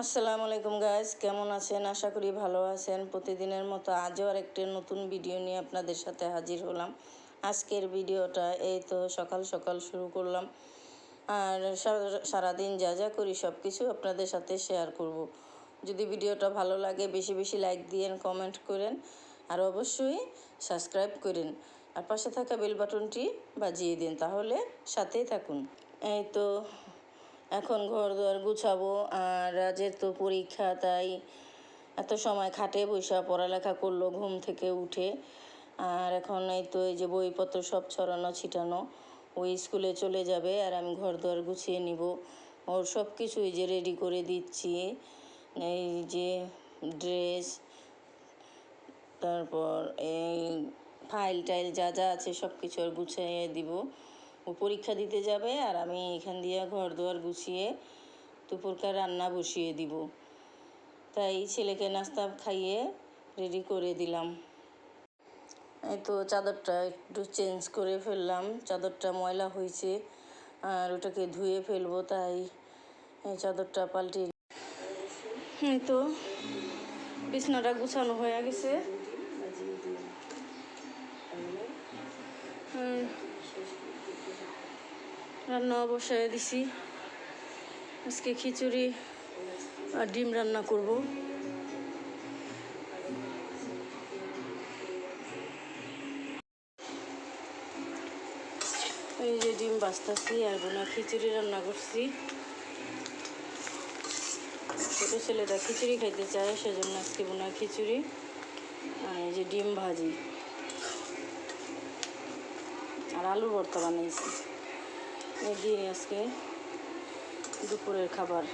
আসসালামু আলাইকুম গাইস, কেমন আছেন? আশা করি ভালো আছেন। প্রতিদিনের মতো আজও আরেকটি নতুন ভিডিও নিয়ে আপনাদের সাথে হাজির হলাম। আজকের ভিডিওটা এই তো সকাল সকাল শুরু করলাম, আর সারাদিন যা যা করি সব কিছু আপনাদের সাথে শেয়ার করব। যদি ভিডিওটা ভালো লাগে বেশি বেশি লাইক দিয়েন, কমেন্ট করেন, আর অবশ্যই সাবস্ক্রাইব করেন, আর পাশে থাকা বেল বাটনটি বাজিয়ে দিন, তাহলে সাথেই থাকুন। এই তো এখন ঘর দুয়ার গুছাবো, আর রাজের তো পরীক্ষা, তাই এত সময় খাটে বৈশা পড়ালেখা করলো ঘুম থেকে উঠে। আর এখন এই তো এই যে বইপত্র সব ছড়ানো ছিটানো, ওই স্কুলে চলে যাবে, আর আমি ঘর দুয়ার গুছিয়ে নিব। ওর সব কিছুই যে রেডি করে দিচ্ছি, এই যে ড্রেস, তারপর এই ফাইল টাইল যা যা আছে সব কিছু আর গুছিয়ে দিব। ও পরীক্ষা দিতে যাবে, আর আমি এখান দিয়ে ঘর দুয়ার গুছিয়ে দুপুরকার রান্না বসিয়ে দিব। তাই ছেলেকে নাস্তা খাইয়ে রেডি করে দিলাম। এই তো চাদরটা একটু চেঞ্জ করে ফেললাম, চাদরটা ময়লা হয়েছে আর ওটাকে ধুয়ে ফেলবো, তাই এই চাদরটা পাল্টে। এই তো বিছনাটা গুছানো হয়ে গেছে। রান্না বসায় দিছি, আজকে খিচুড়ি আর ডিম রান্না করব। এই যে ডিম ভাজতেছি, আর বোনা খিচুড়ি রান্না করছি। ছোটো ছেলেটা খিচুড়ি খাইতে চায়, সেজন্য আজকে বোনা খিচুড়ি আর এই যে ডিম ভাজি আর আলু ভর্তা বানিয়েছি। এই দিয়ে আজকে দুপুরের খাবার।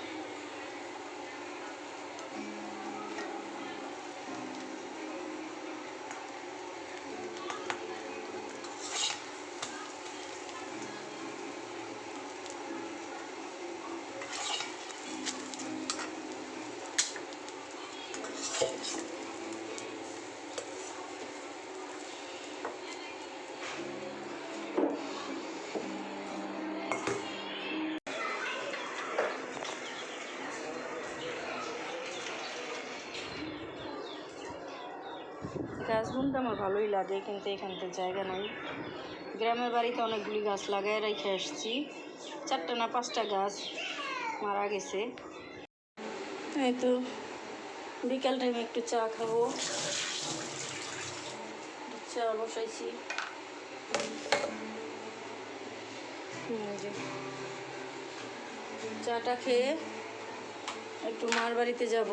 গাছ বুনতে আমার ভালোই লাগে, কিন্তু এখানতে জায়গা নাই। গ্রামের বাড়িতে অনেকগুলি গাছ লাগাই রেখে আসছি, 4টা না 5টা গাছ মারা গেছে। এই তো বিকাল টাইমে একটু চা খাবো, চা বসাইছি। চাটা খেয়ে একটু মার বাড়িতে যাব,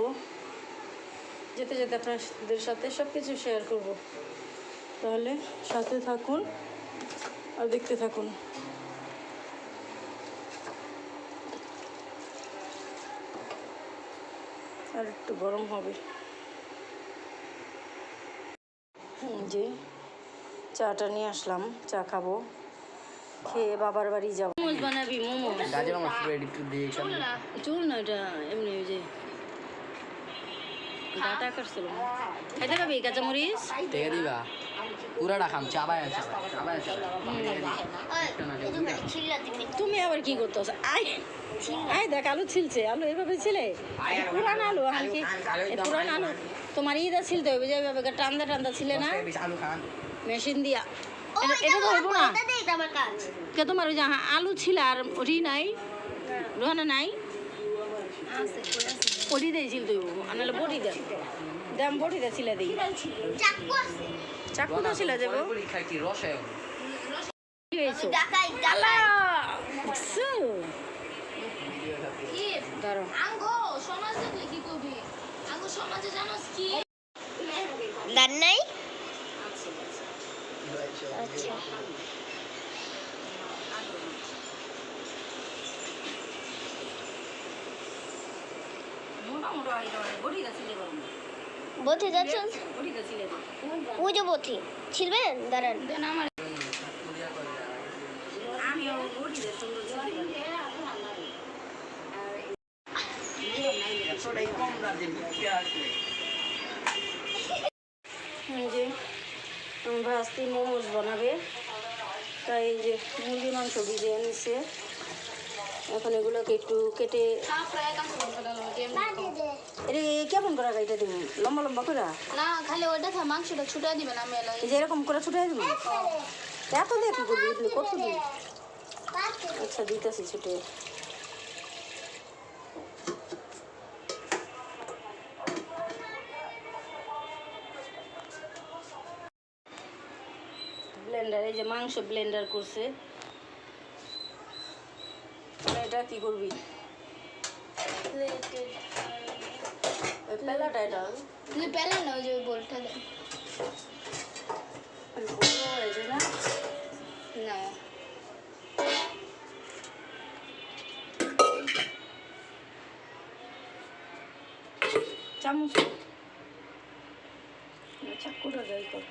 যেতে যেতে আপনাদের সাথে সব কিছু শেয়ার করব। তাহলে সাথে থাকুন আর দেখতে থাকুন। আর একটু গরম হবে। যে চাটা নিয়ে আসলাম, চা খাবো, খেয়ে বাবার বাড়ি যাবো। মোমোজ বানাবি? মোমোজ চুল না, এটা এমনি ওই যে ডাটা কাটছিল। খাইতে পাবি কাঁচামরিচ? টেকে দিবা পুরাটা খাম, চাবাই আছে। তুমি আবার কি করতেছ? আয় আয় দেখ, আলু ছিলছে। আলু এভাবে ছিলে? পুরান আলু? কি পুরান আলু? তোমার ইদা ছিলতে হবে, যে এভাবে টান্দা টান্দা ছিলে না মেশিন দিয়া। এটা তো হইব না কে? তোমার ওই যে আলু ছিল আর ওটি নাই, রোহানা নাই, ওটি দিয়ে ছিলতে হইব, আনালে বটি দেন দাম, বটি দে ছিলে দিই। চাকু তো ছিল যাবো। দান নাই? আচ্ছা বথি যাচ্ছেন? ওই যে বথি ছিলবেন, দাঁড়ান। যে ভাস্তি মোমোজ বানাবে, তাই এই যে মুরগি মাংস ভিজিয়ে নিচ্ছে। এখন এগুলোকে একটু কেটে কেমন করে গাইতে দিবি লম্বা লম্বা করে না খালি ওইটা মাংসটা ছুটাই দিবেন আমি এই যে এরকম করে ছুটে দিবি এত দিয়ে কি করবি ইডলি কত দিবি আচ্ছা দিতেছি ছুটে ব্লেন্ডার এই যে মাংস ব্লেন্ডার করছে এটা কি করবি ওই পেলাটা এটা তুই পেলে না ওই যে বলটা দে না না চামচ চাকুটা যাই কর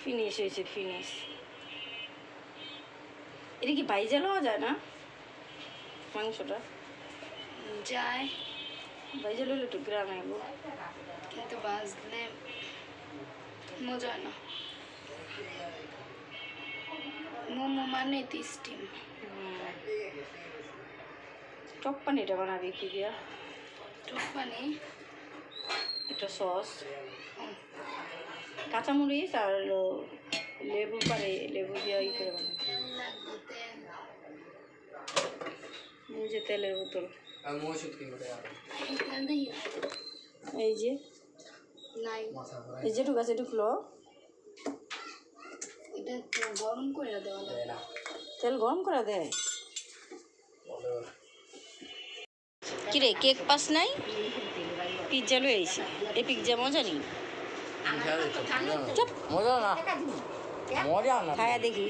ফিনিশ হয়েছে ফিনিশ এটা কি বাইজা লওয়া যায় না মাংসটা যায় বাইজা লইলে একটু গ্রামে কিন্তু বাজলে মজা না মোমো মানে স্টিম টক পানিটা বানাবি কি দিয়া টক পানি একটা সস কাঁচামরিচ আর লেবু পারে লেবু দিয়ে ই করে বানাবি এই যে তেলের বোতল এই যে নাই এই যেটুকু আছে ঢুকলো এটা তো গরম করে দেওয়া লাগে তেল গরম করে দেয় কিরে কেক পাস নাই পিৎজা লই আইছি এই পিৎজা মজা নেই মজা না মজা না খায়া দেখি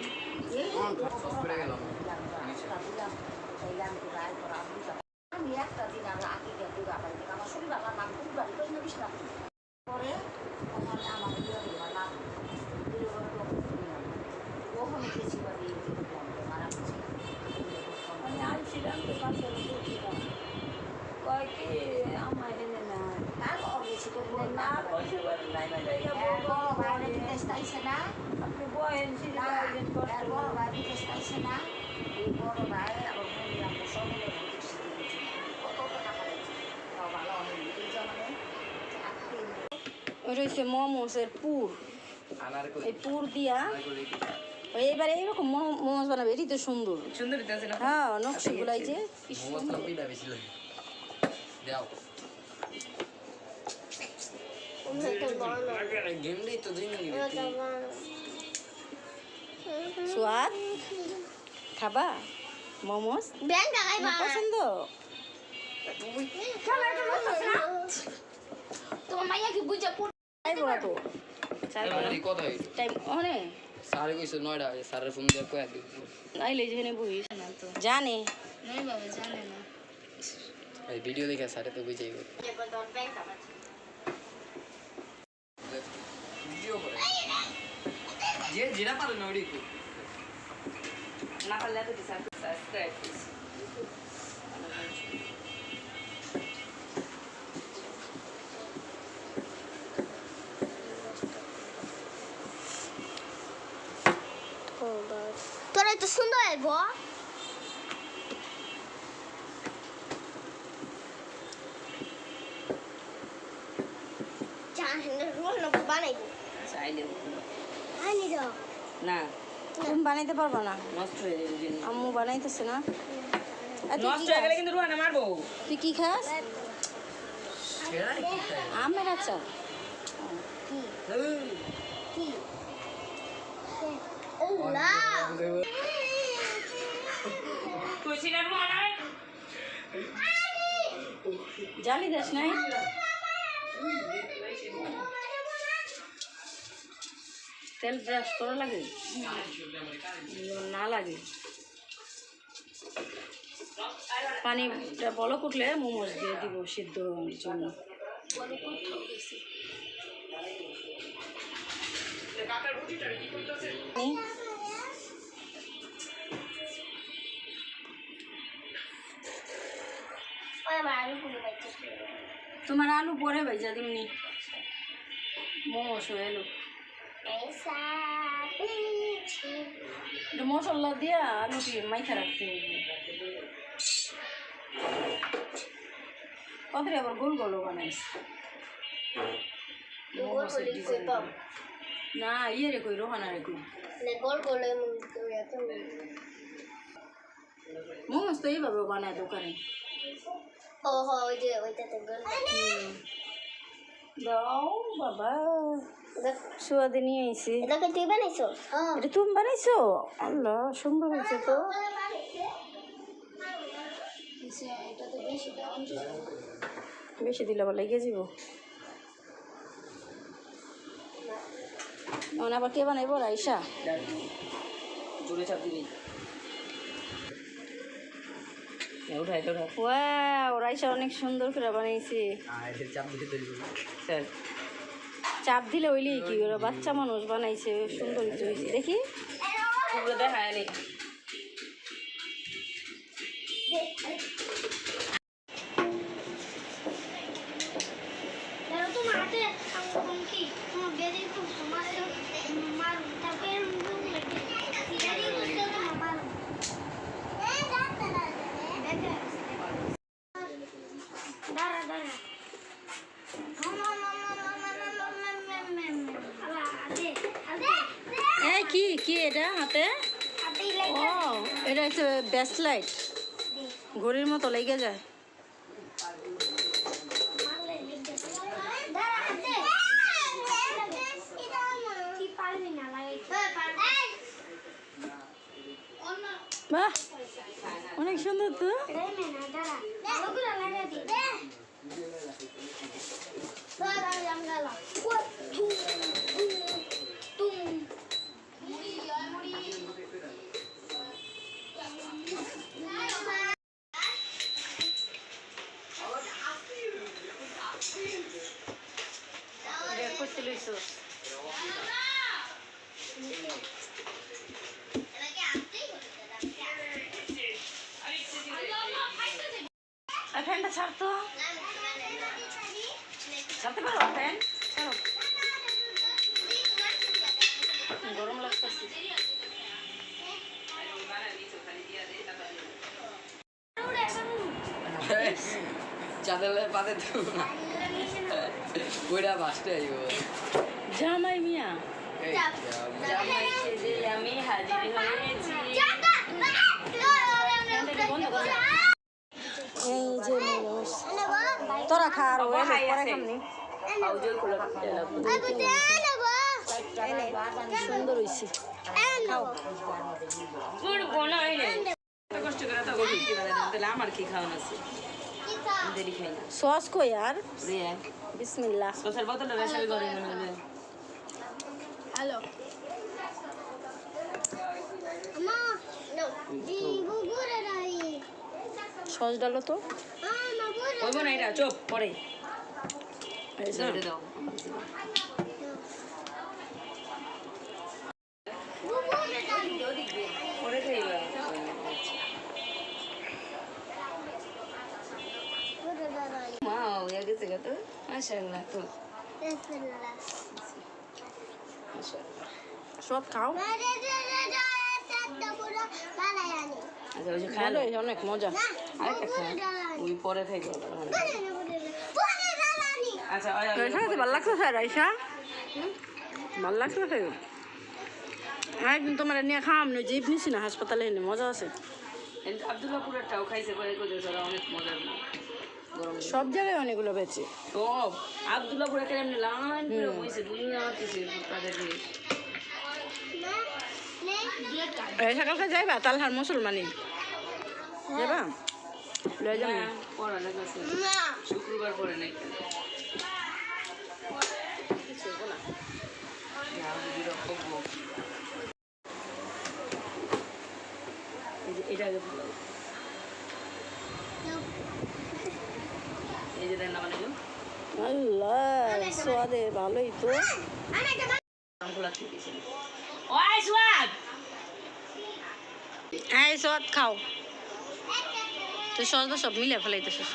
ওটা হচ্ছে মোমোসের পুর এই পুর দিয়া এবারে এইরকম মোমোস বানাবে এটি তো সুন্দর সুন্দর দিতেছে না হ্যাঁ নকশি গুলাই যে কি মোমোস সুন্দর। কম্পিটা বেশি লাগে দাও গেমলি তো দিন स्वाद খাবা মোমোস তোমার পছন্দ তোমার মাইয়া কি বুঝা তাই বলা তো চাই কত হয় টাইম অনে সাড়ে কইছে 9টা সাড়ে ফোন দিয়ে কয়া দিই আইলে যেখানে বহিস জানে নাই বাবা জানে না এই ভিডিও দেখে সাড়ে তো বুঝাই গো ভিডিও করে যে যেটা পারে না ওড়ি না পারলে তো সাবস্ক্রাইব তোরা তো সুন্দর আইব বানাইবো চাইলে আনি দাও না তুমি বানাইতে পারবা না নষ্ট হয়ে যাবে আম্মু বানাইতেছে না নষ্ট হয়ে গেলে কিন্তু রুহানা মারবো তুই কি খাস সেরা কি খায় আমের আচার কি না জালি দাস নাই তেল ব্রাশ করা লাগে না লাগে পানিটা বলক উঠলে মোমোস দিয়ে দিব সিদ্ধ হওয়ার জন্য তোমার আলু পরে ভাইজা দিমনি মোমোস হয়ে এলো মশলা দিয়া আলুটি মাইখা রাখতে হবে কত আবার গোল গোল বানাইছে গোল গোল কই পাম না ইয়ে রে কই রোহানা রে কই নে গোল গোল এত মোমোস তো এইভাবে বানায় দোকানে ও হো ওই যে ওইটাতে গোল দাও বাবা সুয়াদে নিয়ে আইছি এটাকে তুই বানাইছো হ্যাঁ এটা তুমি বানাইছো আল্লাহ সুন্দর হয়েছে তো এটা তো বেশি দাম বেশি দিলে আবার লেগে যাব এখন আবার কে বানাইবো রাইসা জোরে চাপ দিবি উঠাই তো ওয়াও রাইসা অনেক সুন্দর করে বানাইছে চাপ দিতে তৈরি স্যার চাপ দিলে হইলেই কি ওরা বাচ্চা মানুষ বানাইছে সুন্দর হয়েছে দেখি পুরো দেখায় নি তোমাতে আমি কি তোমার বেরি তো তোমার মার তারপরে বেরি করতে না মার এই যাতে না দাঁড়া দাঁড়া এই কি কি এটা হাতে ও এটা হচ্ছে বেস্ট লাইট ঘড়ির মতো লেগে যায় বাহ অনেক সুন্দর তো ফ্যানটা ছাড়তো ছাড়তে পারো ফ্যান ছাড়ো গরম লাগতেছে চাঁদের পাতে তো ওইটা বাসটা আইব জামাই মিয়া জামাই সেজে আমি হাজির হয়েছি এই যে মোমোস তোরা খা আর ওই পরে খামনি সুন্দর হইছে খাও কষ্ট করে তো ঘুরতে পারে না তাহলে আমার কি খাওয়ানো আছে দেরি খাই না সস কই আর রিয়া বিসমিল্লাহ সসের বোতলটা রেশাবি করে মনে হ্যালো মা নো দি বুগুরে রাই সস ডালো তো মা বুগুরে ওই বোন এটা চুপ পরে এই যে এটা দাও বুগুরে রাই পরে খাইবা বুগুরে রাই মা হয়ে গেছে কত মাশাআল্লাহ তো বিসমিল্লাহ মাশাআল্লাহ সব খাও রে রে রে রে চারটা পুরো বালায়ানি আচ্ছা ওই যে ভালো খালো হয়েছে, অনেক মজা আরেকটা খাও ওই পরে খাইবো আচ্ছা রাইসা খেতে ভালো লাগছে স্যার রাইসা ভালো লাগছে খাই একদিন তোমার নিয়ে খাওয়াম না জিপ নিছি না হাসপাতালে এনে মজা আছে আব্দুল্লাহপুরেরটাও খাইছে করে ওরা অনেক মজার গরম সব জায়গায় অনেকগুলো বেচে তো আব্দুল্লাহপুরে কেমন লাইন করে বইছে দুনিয়া কিছু তাদের রাইসা কালকে যাইবা তালহার মুসলমানি যাবা লয়ে যাবো পড়ালেখা আছে শুক্রবার পরে নাই এটা আগে ভালো এই যে দেন না মানে আল্লাহ সোয়াদে ভালোই তো খোলা ঠিক আছে ওই সোয়াদ হ্যাঁ সোয়াদ খাও তো সস সব মিলে ফেলাইতেছিস